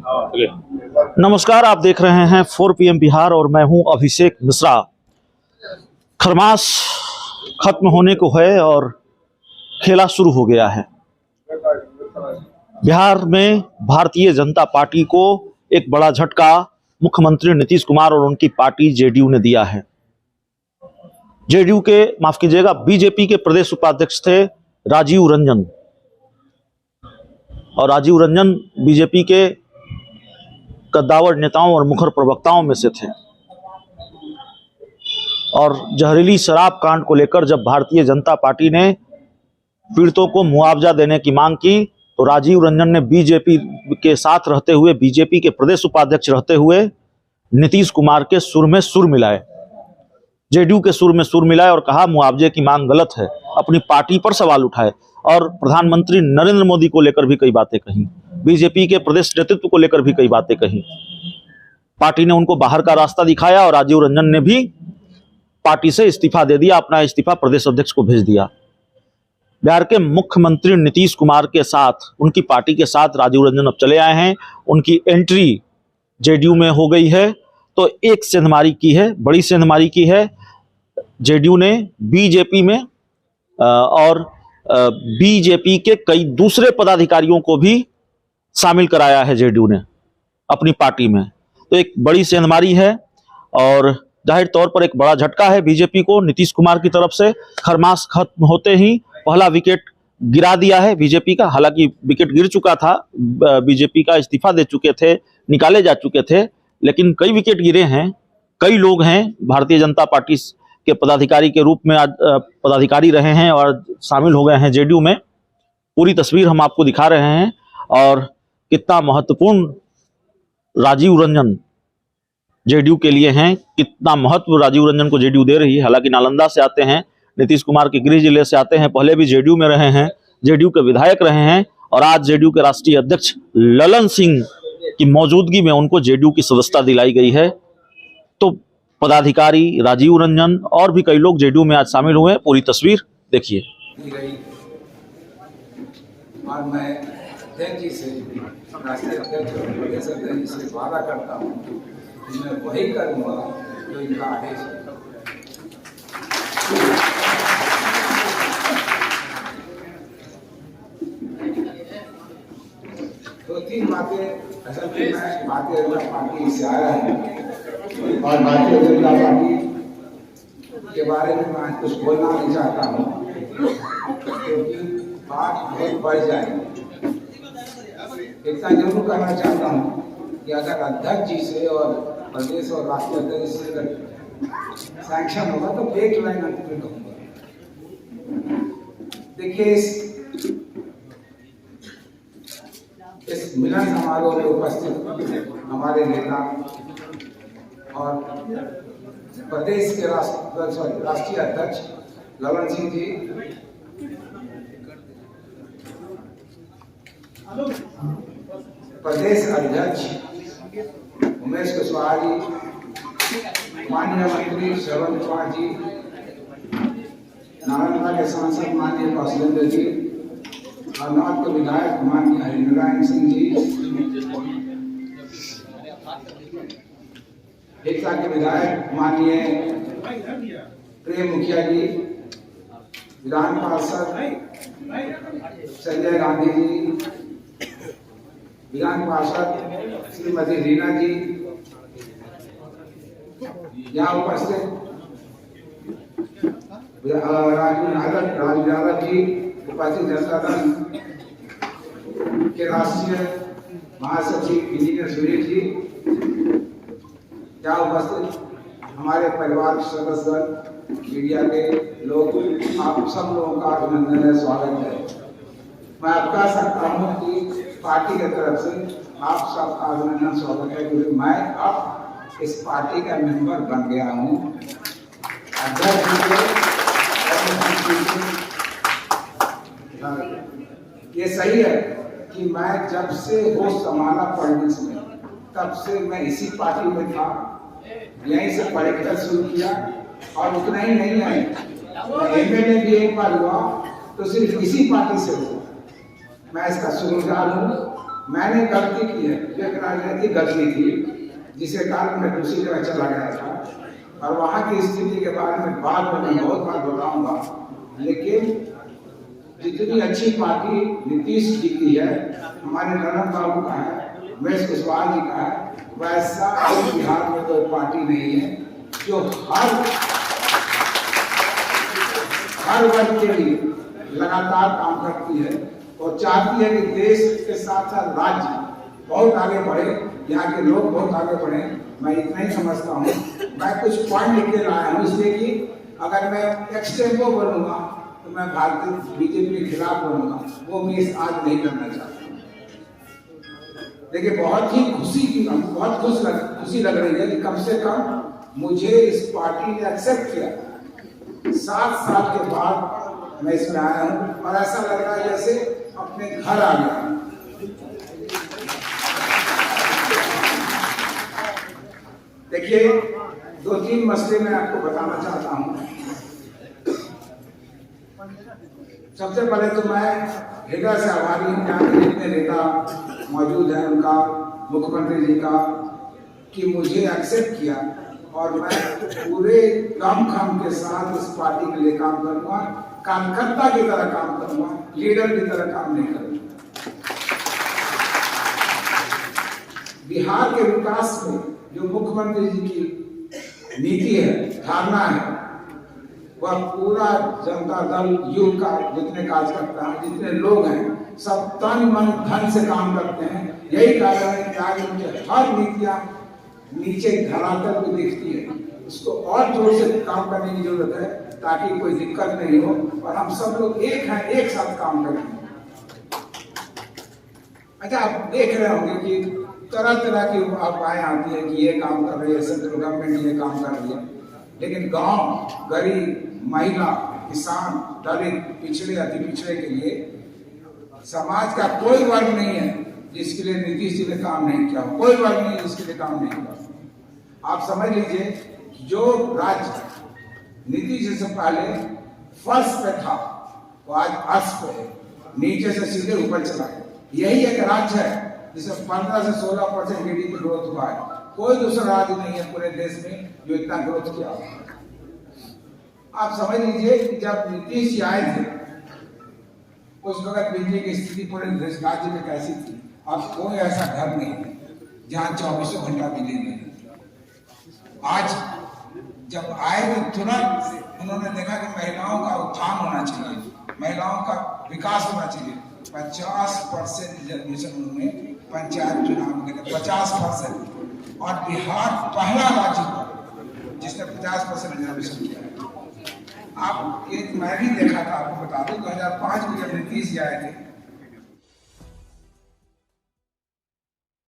नमस्कार, आप देख रहे हैं 4 PM बिहार और मैं हूं अभिषेक मिश्रा। खरमास खत्म होने को है और खेला शुरू हो गया है। बिहार में भारतीय जनता पार्टी को एक बड़ा झटका मुख्यमंत्री नीतीश कुमार और उनकी पार्टी जेडीयू ने दिया है। जेडीयू के, माफ कीजिएगा, बीजेपी के प्रदेश उपाध्यक्ष थे राजीव रंजन, और राजीव रंजन बीजेपी के कद्दावर नेताओं और मुखर प्रवक्ताओं में से थे। और जहरीली शराब कांड को लेकर जब भारतीय जनता पार्टी ने पीड़ितों को मुआवजा देने की मांग की तो राजीव रंजन ने बीजेपी के साथ रहते हुए, बीजेपी के प्रदेश उपाध्यक्ष रहते हुए नीतीश कुमार के सुर में सुर मिलाए, जेडीयू के सुर में सुर मिलाए और कहा मुआवजे की मांग गलत है। अपनी पार्टी पर सवाल उठाए और प्रधानमंत्री नरेंद्र मोदी को लेकर भी कई बातें कही, बीजेपी के प्रदेश नेतृत्व को लेकर भी कई बातें कही। पार्टी ने उनको बाहर का रास्ता दिखाया और राजीव रंजन ने भी पार्टी से इस्तीफा दे दिया, अपना इस्तीफा प्रदेश अध्यक्ष को भेज दिया। बिहार के मुख्यमंत्री नीतीश कुमार के साथ, उनकी पार्टी के साथ राजीव रंजन अब चले आए हैं। उनकी एंट्री जेडीयू में हो गई है। तो एक सेंधमारी की है, बड़ी सेंधमारी की है। जेडीयू ने बीजेपी में और बीजेपी के कई दूसरे पदाधिकारियों को भी शामिल कराया है जेडीयू ने अपनी पार्टी में। तो एक बड़ी सेंधमारी है और जाहिर तौर पर एक बड़ा झटका है बीजेपी को नीतीश कुमार की तरफ से। खरमास खत्म होते ही पहला विकेट गिरा दिया है बीजेपी का। हालांकि विकेट गिर चुका था, बीजेपी का इस्तीफा दे चुके थे, निकाले जा चुके थे, लेकिन कई विकेट गिरे हैं। कई लोग हैं भारतीय जनता पार्टी के पदाधिकारी के रूप में आज पदाधिकारी रहे हैं और शामिल हो गए हैं जेडीयू में। पूरी तस्वीर हम आपको दिखा रहे हैं और कितना महत्वपूर्ण राजीव रंजन जेडीयू के लिए हैं, कितना महत्व राजीव रंजन को जेडीयू दे रही है। हालांकि नालंदा से आते हैं, नीतीश कुमार के गृह जिले से आते हैं, पहले भी जेडीयू में रहे हैं, जेडीयू के विधायक रहे हैं और आज जेडीयू के राष्ट्रीय अध्यक्ष ललन सिंह की मौजूदगी में उनको जेडीयू की सदस्यता दिलाई गई है। तो पदाधिकारी राजीव रंजन और भी कई लोग जेडीयू में आज शामिल हुए हैं। पूरी तस्वीर देखिए। और मैं अध्यक्ष जी से, राष्ट्रीय अध्यक्ष और प्रदेश अध्यक्ष जी से वादा करता हूँ कि मैं वही करूँगा जो इनका आदेश है। दो तीन बातें, असल में मैं भारतीय जनता पार्टी से आया हूँ और भारतीय जनता पार्टी के बारे में मैं कुछ बोलना नहीं चाहता हूँ क्योंकि बात बहुत बढ़ जाएगी। इतना जरूर करना चाहता हूँ कि अगर अध्यक्ष जी से और प्रदेश और राष्ट्रीय अध्यक्ष से अगर सैंक्शन होगा तो एक लाइन अंत कहूँगा। देखिए, इस मिलन समारोह में उपस्थित हमारे नेता और प्रदेश के राष्ट्रीय अध्यक्ष ललन सिंह जी, प्रदेश अध्यक्ष उमेश कुशवाहा जी, माननीय मंत्री श्रवण कुमार जी, नालंदा के सांसद माननीय कौशलेंद्र जी, अरनाथ के विधायक माननीय हरिनारायण सिंह जी, एकता के विधायक माननीय प्रेम मुखिया जी, विधान पार्षद संजय गांधी जी, विधान पार्षद श्रीमती रीना जी, यहाँ उपस्थित राजू यादव जी, उपस्थित जनता दल के राष्ट्रीय महासचिव इंजीनियर सुरेश जी, यहाँ उपस्थित हमारे परिवार के सदस्य, मीडिया के लोग, आप सब लोगों का अभिनंदन है, स्वागत है। मैं आपका सकता हूँ कि पार्टी की तरफ से आप सबका अभिनंदन, स्वागत है, क्योंकि मैं अब इस पार्टी का मेंबर बन गया हूँ। ये सही है कि मैं जब से होश संभाला पॉलिटिक्स में, तब से मैं इसी पार्टी में था, यहीं से पॉलिटिक्स शुरू किया और उतना ही नहीं है, एमएलए भी एक बार हुआ तो सिर्फ इसी पार्टी से हुआ। मैं इसका शुक्रगुजार हूँ मैंने गलती की है, जो एक राजनीतिक गलती थी जिसके कारण मैं दूसरी जगह चला गया था, और वहाँ की स्थिति के बारे में बाद में मैं बहुत बार बताऊंगा। लेकिन जितनी अच्छी पार्टी नीतीश जी की है, हमारे नरम बाबू का है, उमेश कुशवाहा जी का है, वैसा बिहार में कोई पार्टी नहीं है जो हर वर्ग के लिए लगातार काम करती है और चाहती है कि देश के साथ साथ राज्य बहुत आगे बढ़े, यहाँ के लोग बहुत आगे बढ़े। मैं इतना ही समझता हूँ। मैं कुछ पॉइंट लिख के लाया हूँ, इसलिए कि अगर मैं एक्सटेम्पो बोलूँगा तो मैं भारतीय बीजेपी के खिलाफ बोलूँगा, वो मैं इस आज नहीं करना चाहता हूँ। देखिए, बहुत ही बहुत खुशी लग रही है कि कम से कम मुझे इस पार्टी ने एक्सेप्ट किया। 7 साल के बाद मैं इसमें आया हूँ और ऐसा लग रहा है जैसे अपने घर आ गया। देखिए, 2-3 मसले मैं आपको बताना चाहता हूँ। सबसे पहले तो मैं हृदय से आभारी हूँ यहाँ के जितने नेता मौजूद हैं उनका, मुख्यमंत्री जी का, कि मुझे एक्सेप्ट किया और मैं पूरे दम के साथ इस पार्टी के लिए काम करूंगा, कार्यकर्ता की तरह काम करूंगा, लीडर की तरह काम नहीं करूंगा। बिहार के विकास में जो मुख्यमंत्री जी की नीति है, धारणा है, वह पूरा जनता दल युग का जितने कार्यकर्ता हैं, जितने लोग हैं, सब तन मन धन से काम करते हैं। यही कारण है कि आज उनके हर नीतियां नीचे धरातल पे दिखती है। इसको और जोर से काम करने की जरूरत है ताकि कोई दिक्कत नहीं हो और हम सब लोग एक हैं, एक साथ काम करें। अच्छा, आप देख रहे होंगे कि तरह तरह की अफवाहें आती है कि ये काम कर रही है, सेंट्रल गवर्नमेंट ये काम कर रही है, लेकिन गांव, गरीब, महिला, किसान, दलित, पिछड़े, अति पिछड़े के लिए समाज का कोई वर्ग नहीं है जिसके लिए नीतीश जी ने काम नहीं किया। कोई वर्ग नहीं जिसके लिए काम नहीं किया। आप समझ लीजिए, जो राज्य नीतीश जी से पहले फर्श पे था वो आज अर्श पे है, नीचे से सीधे ऊपर चला है। यही एक राज्य है जिसमें 15 से 16% GDP ग्रोथ हुआ है। कोई दूसरा राज्य नहीं है पूरे देश में जो इतना ग्रोथ किया। आप समझ लीजिए कि जब नीतीश जी आए थे उस वक्त बिजली की स्थिति पूरे राज्य में कैसी थी। अब कोई ऐसा घर नहीं है जहाँ 24 घंटा बिजली नहीं। आज जब आए तो तुरंत उन्होंने देखा कि महिलाओं का उत्थान होना चाहिए, महिलाओं का विकास होना चाहिए। 50% रिजर्वेशन उन्होंने पंचायत चुनाव में दिया, 50%। और बिहार पहला राज्य था जिसने 50% रिजर्वेशन किया। आप एक मैं भी देखा था, आपको बता दूं, 2005 में जब नीतीश जी आए थे